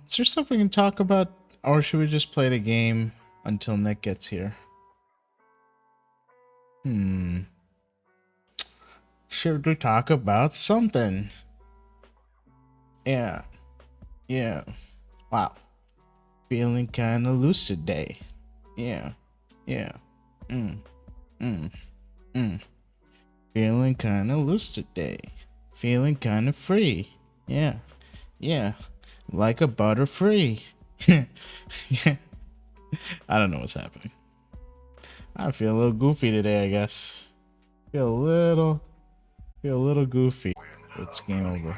Is there stuff we can talk about, or should we just play the game until Nick gets here? Should we talk about something? Yeah. Yeah. Wow. Feeling kind of loose today. Yeah. Yeah. Feeling kind of loose today. Feeling kind of free. Yeah. Yeah. Like a butterfree. Yeah. I don't know what's happening. I feel a little goofy today, I guess. Feel a little goofy. It's game over.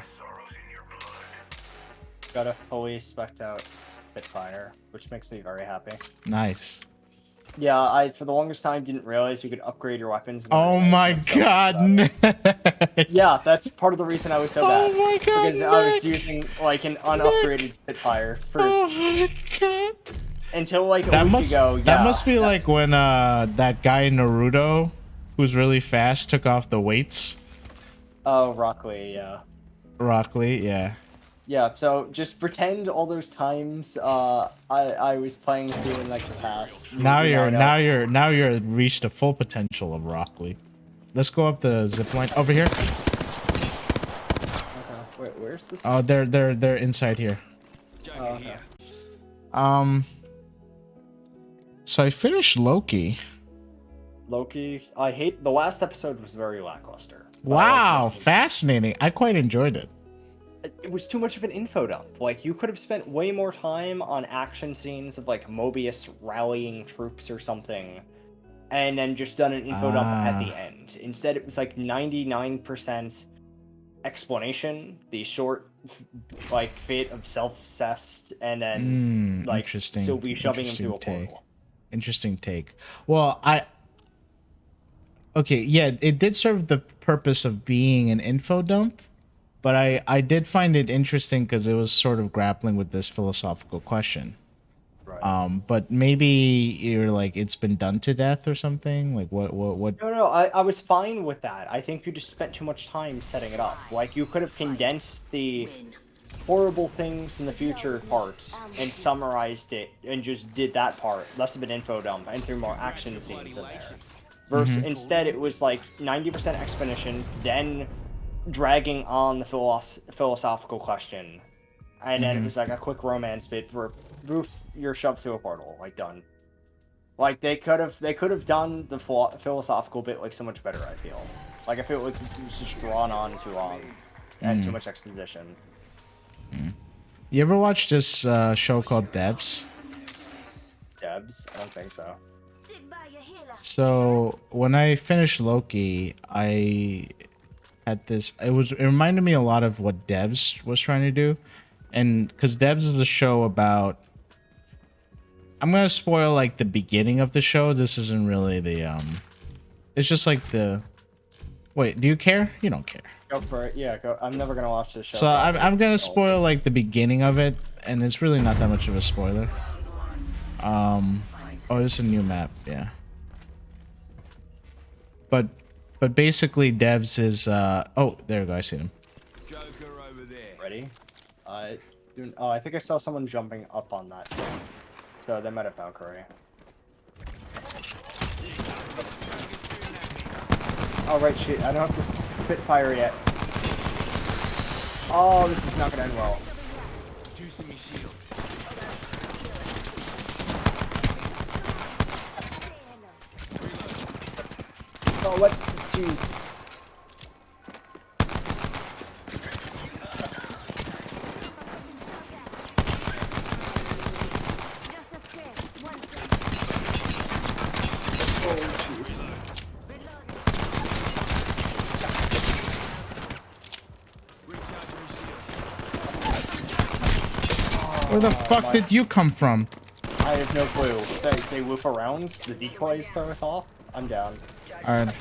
Got a fully spec'd out Spitfire, which makes me very happy. Nice. Yeah, I for the longest time didn't realize you could upgrade your weapons. Oh my god, Nick. Yeah, that's part of the reason I was so bad. Oh my god, because I was using like an unupgraded Spitfire for oh my god. until like a That week must ago. that must be like when that guy in Naruto who's really fast took off the weights. Oh, Rock Lee, yeah. Rock Lee, yeah. Yeah, so just pretend all those times I was playing through in like the past. Now you're reached the full potential of Rock Lee. Let's go up the zip line over here. Okay. Wait, where's this? Oh, they're inside here. Oh, okay. So I finished Loki. Loki, I hate the last episode was very lackluster. Wow, fascinating. I quite enjoyed it. It was too much of an info dump. Like, you could have spent way more time on action scenes of, like, Mobius rallying troops or something, and then just done an info dump at the end. Instead, it was, like, 99% explanation, the short, like, fate of Self-Cessed, and then, like, Sylvie shoving him through a portal. Interesting take. Well, okay, yeah, it did serve the purpose of being an info dump. But I did find it interesting because it was sort of grappling with this philosophical question. Right. But maybe you're like, it's been done to death or something? Like, what? No, I was fine with that. I think you just spent too much time setting it up. Like, you could have condensed the horrible things in the future part and summarized it and just did that part. Less of an info dump and threw more action scenes in there. Versus, instead, it was like 90% exposition, then dragging on the philosophical question, and then it was like a quick romance bit for Roof, you're shoved through a portal, like done. Like they could have done the philosophical bit like so much better. I feel like it was just drawn on too long and too much exposition. You ever watch this show called Debs? Debs? I don't think so. So when I finished Loki, I had this. It reminded me a lot of what Debs was trying to do, and because Debs is a show about. I'm gonna spoil like the beginning of the show. This isn't really the It's just like the. Wait, do you care? You don't care. Go for it. Yeah, go. I'm never gonna watch this show. So I'm gonna spoil like the beginning of it, and it's really not that much of a spoiler. Oh, it's a new map. Yeah. But basically, Devs is oh, there we go. I see him. Joker over there. Ready? Oh, I think I saw someone jumping up on that thing. So they might have Valkyrie. Oh right, shit! I don't have the Spitfire yet. Oh, this is not gonna end well. Juicing me shields. Oh, what? Jeez. Where the fuck did you come from? I have no clue. They whip around. The decoys throw us off. I'm down. Alright. I'm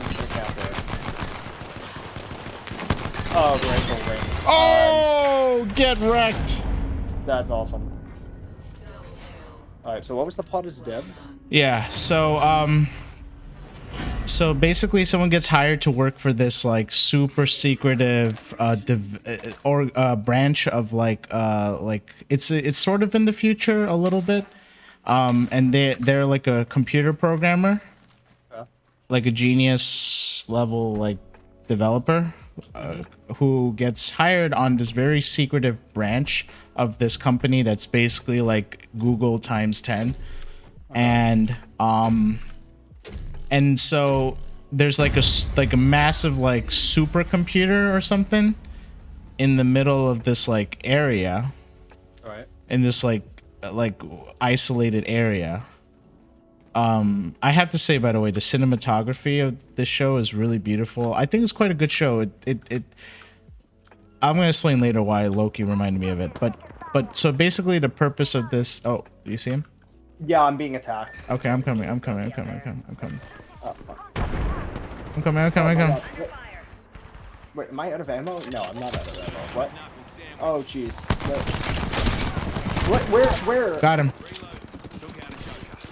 just gonna counter. Oh, the rifle ring. Oh, get wrecked. That's awesome. Alright, so what was the plot as Debs? Yeah, so So basically, someone gets hired to work for this like super secretive branch of like it's sort of in the future a little bit, and they're like a computer programmer, like a genius level like developer, who gets hired on this very secretive branch of this company that's basically like Google times 10, and so there's like a massive like supercomputer or something in the middle of this like area, Right. in this like isolated area. I have to say, by the way, the cinematography of this show is really beautiful. I think it's quite a good show. It I'm gonna explain later why Loki reminded me of it. But so basically the purpose of this. Oh, do you see him? Yeah, I'm being attacked. Okay, I'm coming. I'm coming. Oh, fuck. I'm coming. Wait, am I out of ammo? No, I'm not out of ammo. What? Oh, jeez. What? Where? Got him.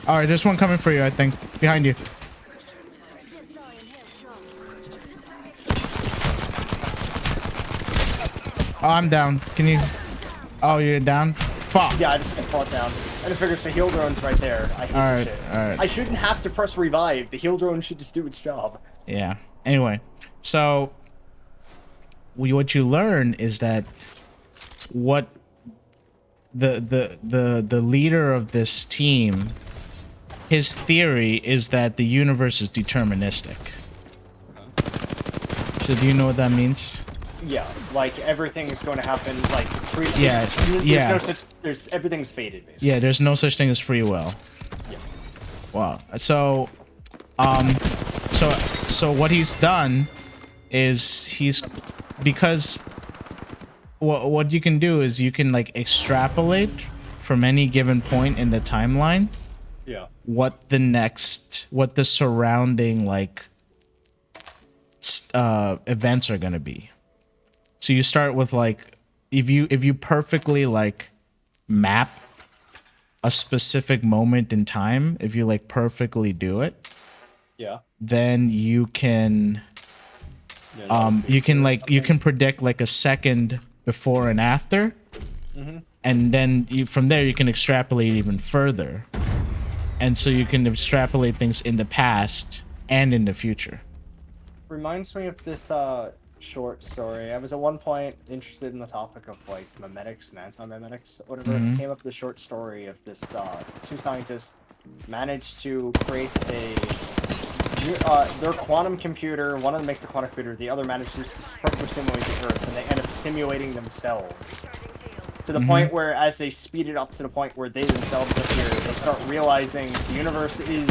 All right, there's one coming for you, I think. Behind you. Oh, I'm down. Can you... Oh, you're down? Fuck. Yeah, I just got caught down. And it figures the heal drone's right there. I hate Alright, this shit. alright. I shouldn't have to press revive. The heal drone should just do its job. Yeah. Anyway, so... what you learn is that... what... the leader of this team... his theory is that the universe is deterministic. So do you know what that means? Yeah, like everything is going to happen like Yeah, yeah. Everything's fated basically. Yeah, there's no such thing as free will. Yeah. Wow. So what he's done is because what you can do is you can like extrapolate from any given point in the timeline Yeah. what the surrounding like events are going to be. So you start with like if you perfectly like map a specific moment in time, if you like perfectly do it, Yeah. then you can you can predict like a second before and after, and then from there you can extrapolate even further, and so you can extrapolate things in the past and in the future. Reminds me of this short story. I was at one point interested in the topic of like memetics and anti-memetics, whatever. It came up with the short story of this two scientists managed to create their quantum computer. One of them makes the quantum computer, the other managed to perfectly simulate the Earth, and they end up simulating themselves to the point where, as they speed it up to the point where they themselves appear, they start realizing the universe is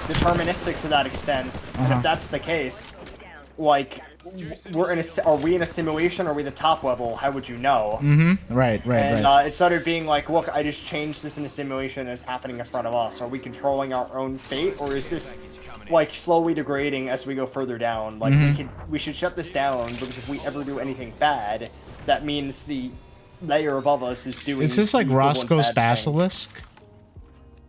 deterministic to that extent. And if that's the case, like, are we in a simulation? Or are we the top level? How would you know? Right. And it started being like, look, I just changed this in a simulation and it's happening in front of us. Are we controlling our own fate, or is this like slowly degrading as we go further down? Like we should shut this down, because if we ever do anything bad, that means the layer above us is doing. Is this like evil and Roscoe's bad Basilisk? things.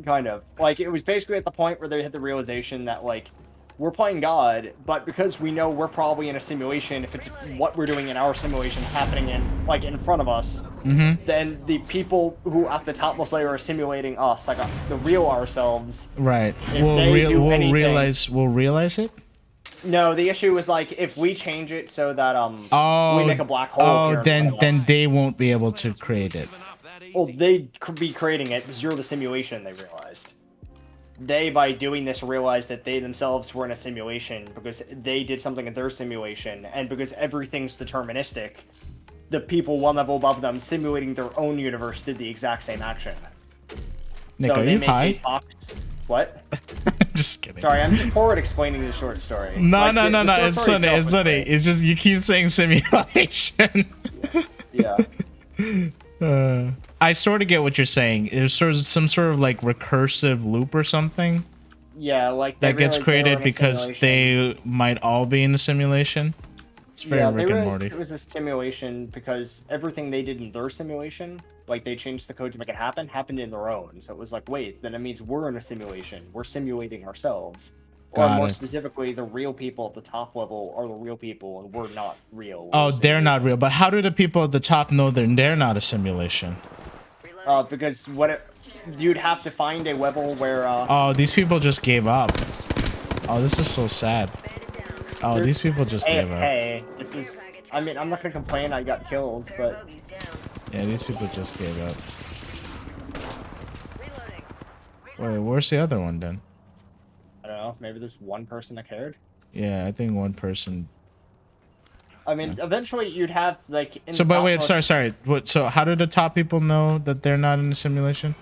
Kind of. Like, it was basically at the point where they had the realization that, like, we're playing God, but because we know we're probably in a simulation, if it's what we're doing in our simulations happening in front of us, then the people who at the topmost layer are simulating us, like the real ourselves. Right. If We'll they do anything- realize it. No, the issue is, like, if we change it so that we make a black hole. Here in front of then us, they won't be able to create it. well, they'd be creating it because you're the simulation, they realized. They, by doing this, realized that they themselves were in a simulation because they did something in their simulation, and because everything's deterministic, the people one level above them simulating their own universe did the exact same action. Nick, so are they you make high? a box. What? Just kidding. Sorry, I'm just forward explaining the short story. No. Like, the short It's story funny. itself It's is funny. great. It's just you keep saying simulation. Yeah. I sort of get what you're saying. There's sort of some sort of like recursive loop or something Yeah, like they that gets realized they were in created a because simulation. they might all be in a simulation. It's very Yeah, they Rick and realized Morty. it was a simulation because everything they did in their simulation, like they changed the code to make it happen, happened in their own. So it was like, wait, then it means we're in a simulation. We're simulating ourselves. Or Got more it. specifically, the real people at the top level are the real people, and we're not real. Oh, We're they're not simulated. real. But how do the people at the top know they're not a simulation? Because you'd have to find a level where Oh, these people just gave up. Oh, this is so sad. Oh, there's these people just gave up. AFK. This is. I mean, I'm not gonna complain. I got kills, but Yeah, these people just gave up. Wait, where's the other one then? I don't know. Maybe there's one person that cared. Yeah, I think one person. I mean, eventually you'd have like. So, but wait, topmost- sorry. What? So, how do the top people know that they're not in a simulation?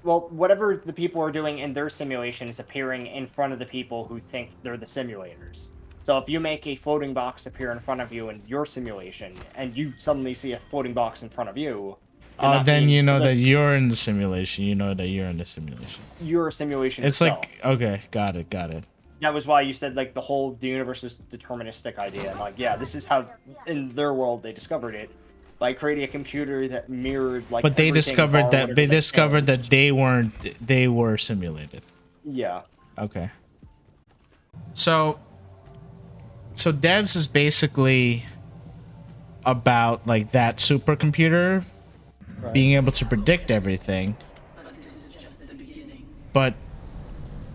Well, whatever the people are doing in their simulation is appearing in front of the people who think they're the simulators. So if you make a floating box appear in front of you in your simulation, and you suddenly see a floating box in front of you, you're Oh, not then being you know that realistic. you're in the simulation. You know that you're in the simulation. Your simulation. It's itself. like, okay, got it. That was why you said like the universe is deterministic idea, and like yeah, this is how in their world they discovered it by creating a computer that mirrored like. But they everything discovered bar that whatever can. they were simulated. Yeah. Okay. So Devs is basically about like that supercomputer Right. being able to predict everything.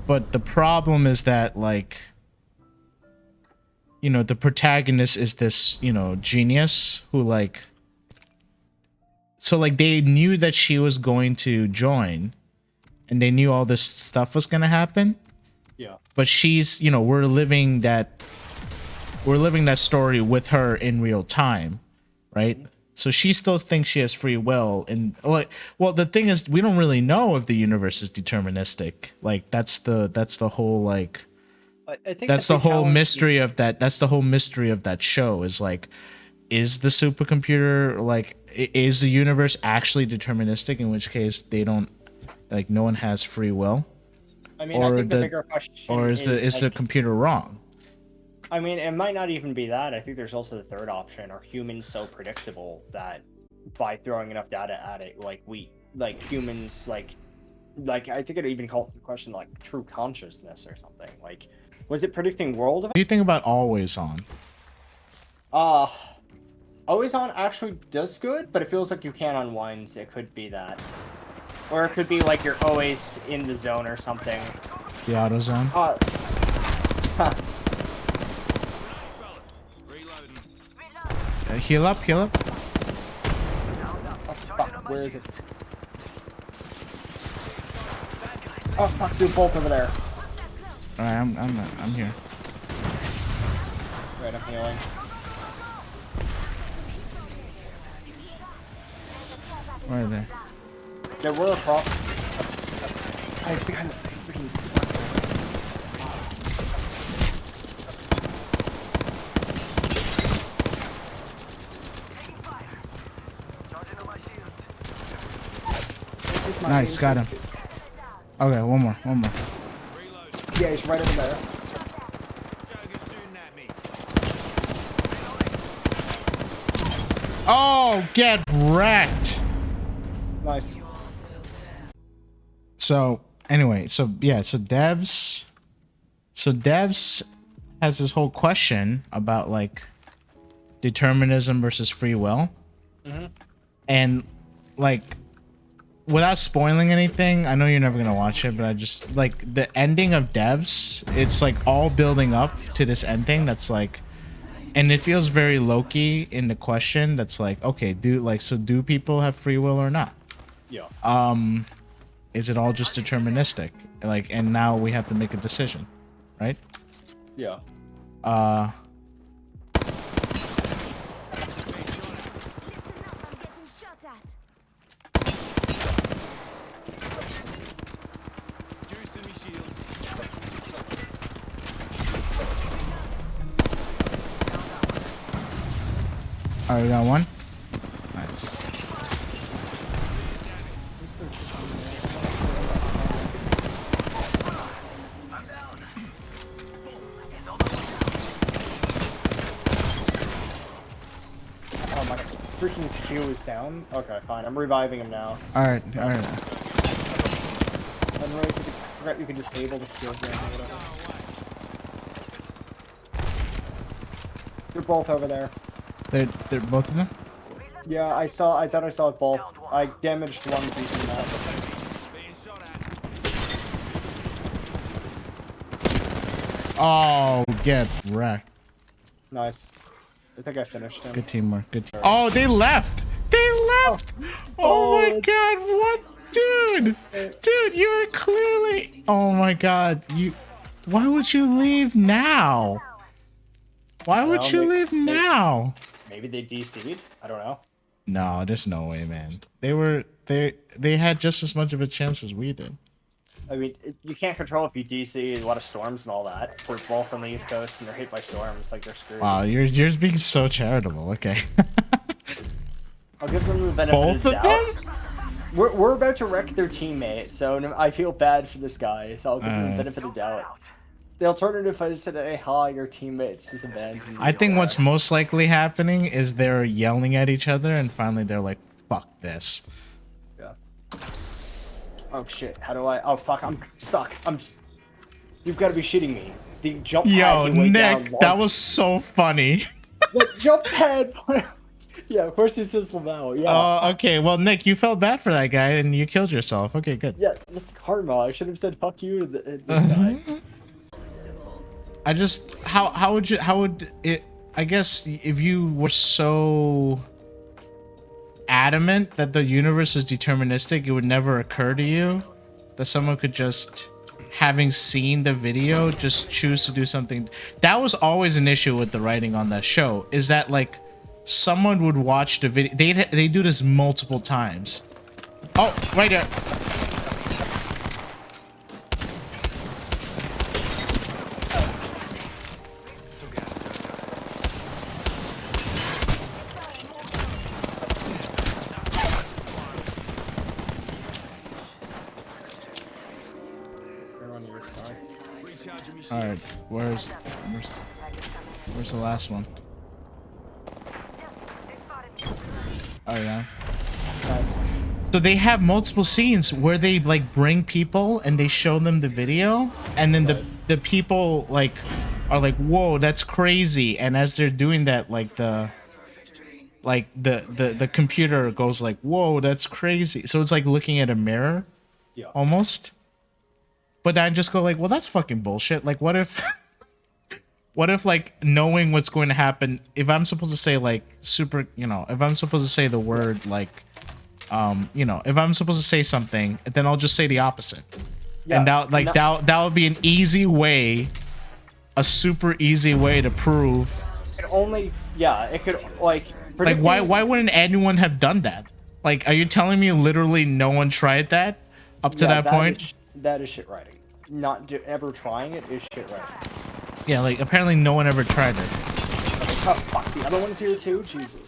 But the problem is that like the protagonist is this, genius who like so like they knew that she was going to join and they knew all this stuff was going to happen. Yeah. But she's, we're living that story with her in real time, right? So she still thinks she has free will, and like, well, the thing is, we don't really know if the universe is deterministic. Like, that's the whole like, I think that's the big whole challenge- mystery of that. That's the whole mystery of that show. Is like, is the supercomputer like, is the universe actually deterministic? In which case, they don't, like, no one has free will, I mean, I think the bigger question or is the like, computer wrong? I mean, it might not even be that. I think there's also the third option: are humans so predictable that by throwing enough data at it, like humans, like I think it even calls the question like true consciousness or something. Like, was it predicting world What do you think about Always On? Always On actually does good, but it feels like you can't unwind. It could be that, or it could be like you're always in the zone or something. The AutoZone? Huh. Reloading. Heal up. Oh, fuck, where is it? Oh fuck, dude, both over there. All right, I'm here. Right, I'm healing. Where are they? There were across. Hey, it's behind the freaking. Nice, got him. Okay, one more. Reloading. Yeah, he's right over there. Joker's shooting at me. Oh, get wrecked. Nice. So anyway, so Devs has this whole question about like determinism versus free will. And like, without spoiling anything, I know you're never gonna watch it, but I just like the ending of Devs. It's like all building up to this ending that's like, and it feels very Loki in the question that's like, okay, do people have free will or not? Yeah. Is it all just deterministic? Like, and now we have to make a decision, right? Yeah. Juicing me shields. All right, we got one. Nice. Oh my god. Freaking Q is down. Okay, fine. I'm reviving him now. All right. Unrealized, I forgot you can disable the Q again or whatever. They're both over there. They're both of them. Yeah, I thought I saw it both. I damaged one piece of that. Being shot at. Oh, get wrecked. Nice. I think I finished him. Good teamwork. Good. Oh, they left. They left. Oh my god, what, dude? Dude, you were clearly. Oh my god, you. Why would you leave now? Why would Well, you leave now? Maybe they DC'd? I don't know. No, there's no way, man. They had just as much of a chance as we did. I mean, you can't control if you DC a lot of storms and all that. We're both on the East Coast and they're hit by storms, like they're screwed. Wow, you're being so charitable. Okay. I'll give them the benefit Both of of the doubt. them? We're about to wreck their teammate, so I feel bad for this guy, so I'll give them the Alright. benefit of the doubt. The alternative I said, hey, hi, your teammate's just abandoned. I think what's most likely happening is they're yelling at each other and finally they're like, fuck this. Yeah. Oh shit, how do I... Oh fuck, I'm stuck. You've got to be shitting me. The jump pad Yo, he went down Nick, long- that was so funny. The jump pad... Yeah, of course he says Lamau, yeah. Okay, well, Nick, you felt bad for that guy and you killed yourself. Okay, good. Yeah, that's karma. I should have said fuck you to this guy. I just how would it, I guess if you were so adamant that the universe is deterministic, it would never occur to you that someone could just, having seen the video, just choose to do something. That was always an issue with the writing on that show, is that like someone would watch the video, they do this multiple times. Oh, right there. They're on your side. Recharging me shields. All right, where's the last one? Oh yeah. Nice. So they have multiple scenes where they like bring people and they show them the video, and then the people like are like, whoa, that's crazy. And as they're doing that, like the computer goes like, whoa, that's crazy. So it's like looking at a mirror, Yeah. almost. But I just go like, well, that's fucking bullshit. Like, what if what if like knowing what's going to happen, if I'm supposed to say like super, you know, if I'm supposed to say the word like you know, if I'm supposed to say something, then I'll just say the opposite. Yeah, And that would be an easy way, a super easy way to prove. It only, yeah, it could, like Why predicting- wouldn't anyone have done that? Like, are you telling me literally no one tried that up to Yeah, that point? that is shit writing. Not ever trying it is shit writing. Yeah, like apparently no one ever tried it. Oh fuck, the other one's here too? Jesus.